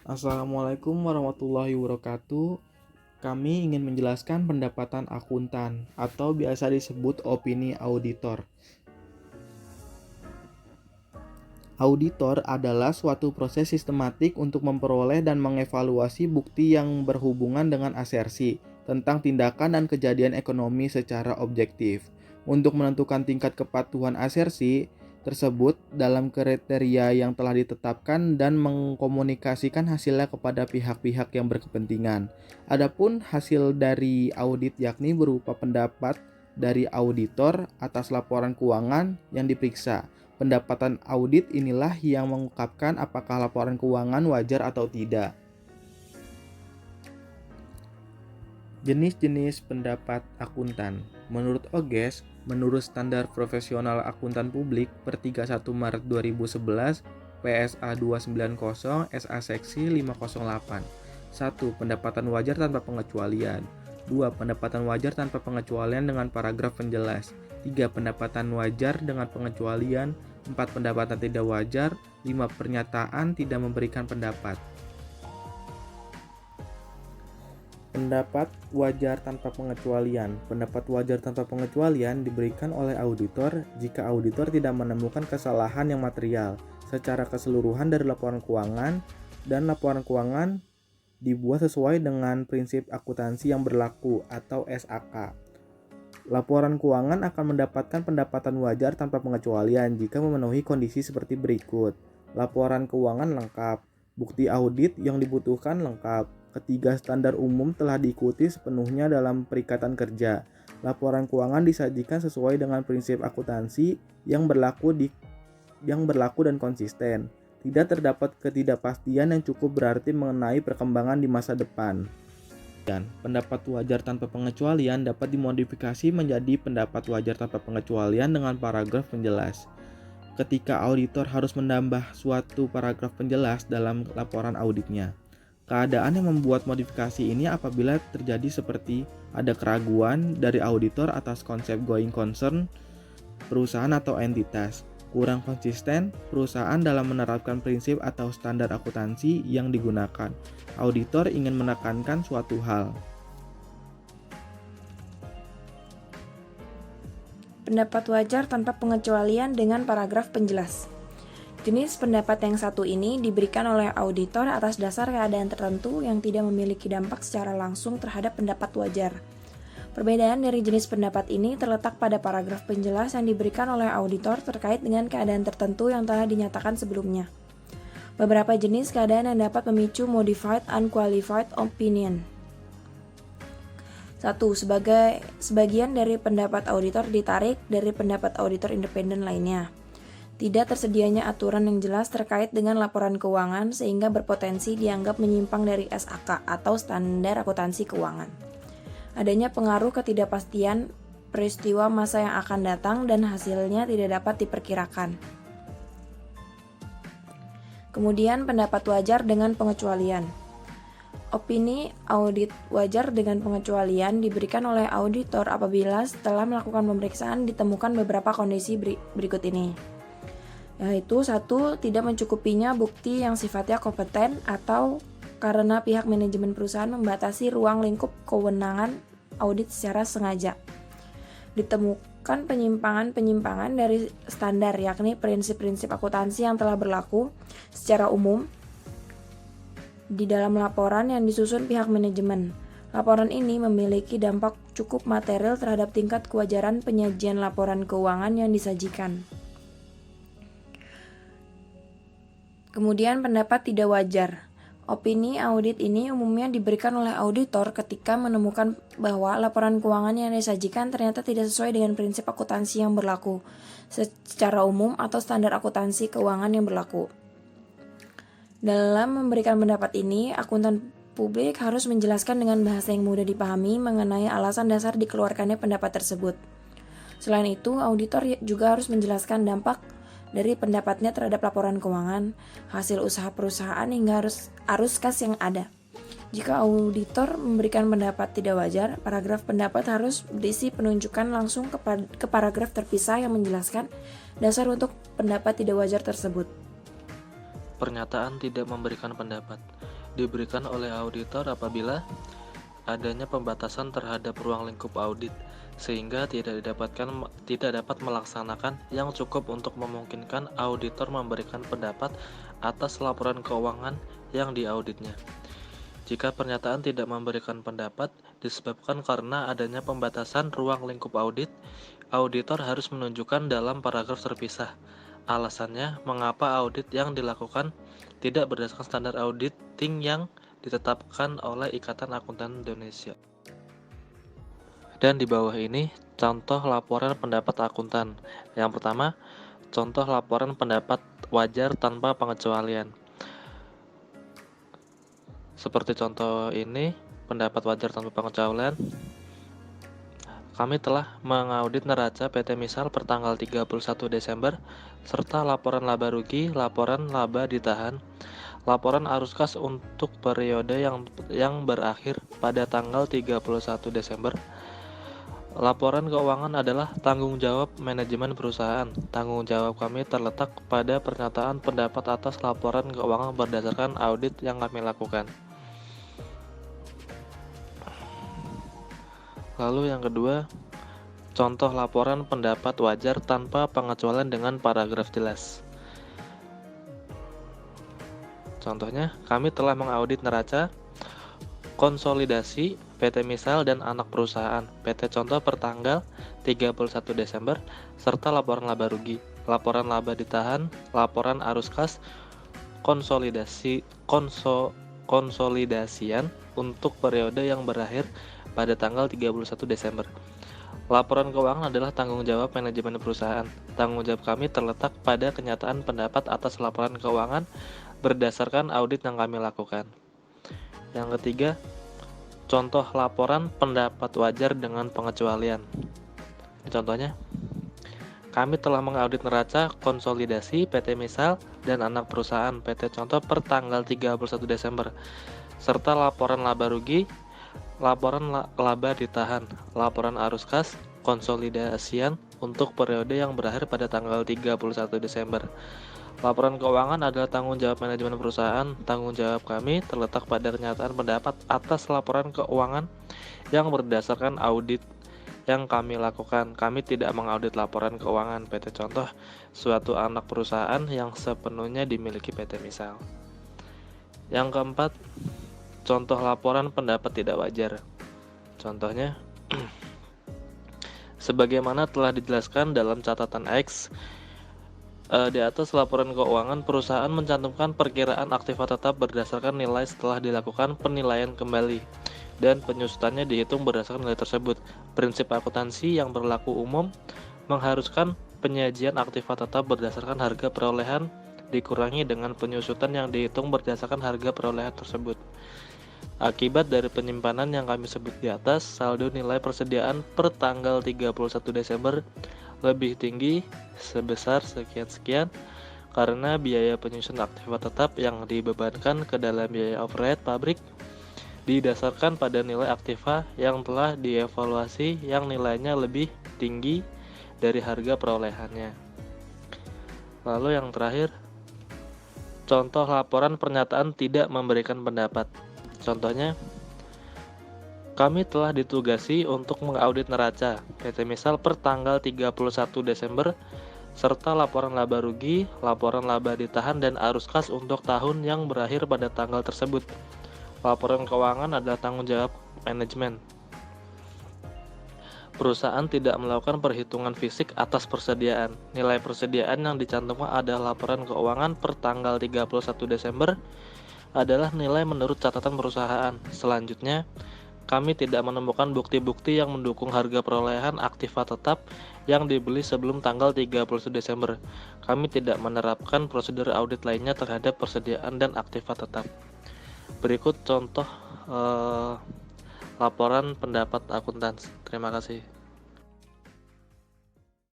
Assalamualaikum warahmatullahi wabarakatuh. Kami ingin menjelaskan pendapatan akuntan atau biasa disebut opini auditor. Auditor adalah suatu proses sistematik untuk memperoleh dan mengevaluasi bukti yang berhubungan dengan asersi tentang tindakan dan kejadian ekonomi secara objektif. Untuk menentukan tingkat kepatuhan asersi tersebut dalam kriteria yang telah ditetapkan dan mengkomunikasikan hasilnya kepada pihak-pihak yang berkepentingan. Adapun hasil dari audit yakni berupa pendapat dari auditor atas laporan keuangan yang diperiksa. Pendapatan audit inilah yang mengungkapkan apakah laporan keuangan wajar atau tidak. Jenis-jenis pendapat akuntan. Menurut OGES, menurut Standar Profesional Akuntan Publik per 31 Maret 2011, PSA 290, SA Seksi 508. 1. Pendapatan wajar tanpa pengecualian. 2. Pendapatan wajar tanpa pengecualian dengan paragraf penjelas. 3. Pendapatan wajar dengan pengecualian. 4. Pendapatan tidak wajar. 5. Pernyataan tidak memberikan pendapat. Pendapat wajar tanpa pengecualian. Pendapat wajar tanpa pengecualian diberikan oleh auditor jika auditor tidak menemukan kesalahan yang material secara keseluruhan dari laporan keuangan dan laporan keuangan dibuat sesuai dengan prinsip akuntansi yang berlaku atau SAK. Laporan keuangan akan mendapatkan pendapatan wajar tanpa pengecualian jika memenuhi kondisi seperti berikut. Laporan keuangan lengkap, bukti audit yang dibutuhkan lengkap, ketiga standar umum telah diikuti sepenuhnya dalam perikatan kerja. Laporan keuangan disajikan sesuai dengan prinsip akuntansi yang berlaku dan konsisten. Tidak terdapat ketidakpastian yang cukup berarti mengenai perkembangan di masa depan. Dan pendapat wajar tanpa pengecualian dapat dimodifikasi menjadi pendapat wajar tanpa pengecualian dengan paragraf penjelas. Ketika auditor harus menambah suatu paragraf penjelas dalam laporan auditnya. Keadaan yang membuat modifikasi ini apabila terjadi seperti ada keraguan dari auditor atas konsep going concern perusahaan atau entitas, kurang konsisten perusahaan dalam menerapkan prinsip atau standar akuntansi yang digunakan. Auditor ingin menekankan suatu hal. Pendapat wajar tanpa pengecualian dengan paragraf penjelas. Jenis pendapat yang satu ini diberikan oleh auditor atas dasar keadaan tertentu yang tidak memiliki dampak secara langsung terhadap pendapat wajar. Perbedaan dari jenis pendapat ini terletak pada paragraf penjelas yang diberikan oleh auditor terkait dengan keadaan tertentu yang telah dinyatakan sebelumnya. Beberapa jenis keadaan yang dapat memicu modified unqualified opinion. 1. Sebagian dari pendapat auditor ditarik dari pendapat auditor independen lainnya. Tidak tersedianya aturan yang jelas terkait dengan laporan keuangan sehingga berpotensi dianggap menyimpang dari SAK atau standar akuntansi keuangan. Adanya pengaruh ketidakpastian peristiwa masa yang akan datang dan hasilnya tidak dapat diperkirakan. Kemudian pendapat wajar dengan pengecualian. Opini audit wajar dengan pengecualian diberikan oleh auditor apabila setelah melakukan pemeriksaan ditemukan beberapa kondisi berikut ini. Yaitu 1. Tidak mencukupinya bukti yang sifatnya kompeten atau karena pihak manajemen perusahaan membatasi ruang lingkup kewenangan audit secara sengaja. Ditemukan penyimpangan-penyimpangan dari standar yakni prinsip-prinsip akuntansi yang telah berlaku secara umum di dalam laporan yang disusun pihak manajemen. Laporan ini memiliki dampak cukup material terhadap tingkat kewajaran penyajian laporan keuangan yang disajikan. Kemudian pendapat tidak wajar. Opini audit ini umumnya diberikan oleh auditor ketika menemukan bahwa laporan keuangan yang disajikan ternyata tidak sesuai dengan prinsip akuntansi yang berlaku secara umum atau standar akuntansi keuangan yang berlaku. Dalam memberikan pendapat ini, akuntan publik harus menjelaskan dengan bahasa yang mudah dipahami mengenai alasan dasar dikeluarkannya pendapat tersebut. Selain itu, auditor juga harus menjelaskan dampak dari pendapatnya terhadap laporan keuangan, hasil usaha perusahaan hingga arus kas yang ada. Jika auditor memberikan pendapat tidak wajar, paragraf pendapat harus berisi penunjukan langsung ke paragraf terpisah yang menjelaskan dasar untuk pendapat tidak wajar tersebut. Pernyataan tidak memberikan pendapat diberikan oleh auditor apabila adanya pembatasan terhadap ruang lingkup audit, sehingga tidak dapat melaksanakan yang cukup untuk memungkinkan auditor memberikan pendapat atas laporan keuangan yang diauditnya. Jika pernyataan tidak memberikan pendapat disebabkan karena adanya pembatasan ruang lingkup audit, auditor harus menunjukkan dalam paragraf terpisah alasannya mengapa audit yang dilakukan tidak berdasarkan standar auditing yang ditetapkan oleh Ikatan Akuntan Indonesia. Dan di bawah ini contoh laporan pendapat akuntan. Yang pertama, contoh laporan pendapat wajar tanpa pengecualian. Seperti contoh ini, pendapat wajar tanpa pengecualian. Kami telah mengaudit neraca PT Misal per tanggal 31 Desember, serta laporan laba rugi, laporan laba ditahan, laporan arus kas untuk periode yang berakhir pada tanggal 31 Desember. Laporan keuangan adalah tanggung jawab manajemen perusahaan. Tanggung jawab kami terletak pada pernyataan pendapat atas laporan keuangan berdasarkan audit yang kami lakukan. Lalu yang kedua, contoh laporan pendapat wajar tanpa pengecualian dengan paragraf jelas. Contohnya, kami telah mengaudit neraca, konsolidasi, PT Misal dan anak perusahaan, PT Contoh per tanggal 31 Desember, serta laporan laba rugi, laporan laba ditahan, laporan arus kas, konsolidasian untuk periode yang berakhir pada tanggal 31 Desember. Laporan keuangan adalah tanggung jawab manajemen perusahaan. Tanggung jawab kami terletak pada kenyataan pendapat atas laporan keuangan berdasarkan audit yang kami lakukan. Yang ketiga, contoh laporan pendapat wajar dengan pengecualian. Contohnya, kami telah mengaudit neraca konsolidasi PT Misal dan anak perusahaan PT Contoh per tanggal 31 Desember, serta laporan laba rugi, laporan laba ditahan, laporan arus kas, konsolidasian untuk periode yang berakhir pada tanggal 31 Desember. Laporan keuangan adalah tanggung jawab manajemen perusahaan. Tanggung jawab kami terletak pada kenyataan pendapat atas laporan keuangan yang berdasarkan audit yang kami lakukan. Kami tidak mengaudit laporan keuangan PT Contoh, suatu anak perusahaan yang sepenuhnya dimiliki PT Misal. Yang keempat, contoh laporan pendapat tidak wajar. Contohnya, sebagaimana telah dijelaskan dalam catatan X, di atas laporan keuangan perusahaan mencantumkan perkiraan aktiva tetap berdasarkan nilai setelah dilakukan penilaian kembali dan penyusutannya dihitung berdasarkan nilai tersebut. Prinsip akuntansi yang berlaku umum mengharuskan penyajian aktiva tetap berdasarkan harga perolehan dikurangi dengan penyusutan yang dihitung berdasarkan harga perolehan tersebut. Akibat dari penyimpanan yang kami sebut di atas, saldo nilai persediaan per tanggal 31 Desember lebih tinggi sebesar sekian-sekian karena biaya penyusunan aktiva tetap yang dibebankan ke dalam biaya overhead pabrik didasarkan pada nilai aktiva yang telah dievaluasi yang nilainya lebih tinggi dari harga perolehannya. Lalu yang terakhir, contoh laporan pernyataan tidak memberikan pendapat. Contohnya, kami telah ditugasi untuk mengaudit neraca PT Misal per tanggal 31 Desember serta laporan laba rugi, laporan laba ditahan dan arus kas untuk tahun yang berakhir pada tanggal tersebut. Laporan keuangan adalah tanggung jawab manajemen. Perusahaan tidak melakukan perhitungan fisik atas persediaan. Nilai persediaan yang dicantumkan adalah laporan keuangan per tanggal 31 Desember adalah nilai menurut catatan perusahaan. Selanjutnya, kami tidak menemukan bukti-bukti yang mendukung harga perolehan aktiva tetap yang dibeli sebelum tanggal 31 Desember. Kami tidak menerapkan prosedur audit lainnya terhadap persediaan dan aktiva tetap. Berikut contoh laporan pendapat akuntan. Terima kasih.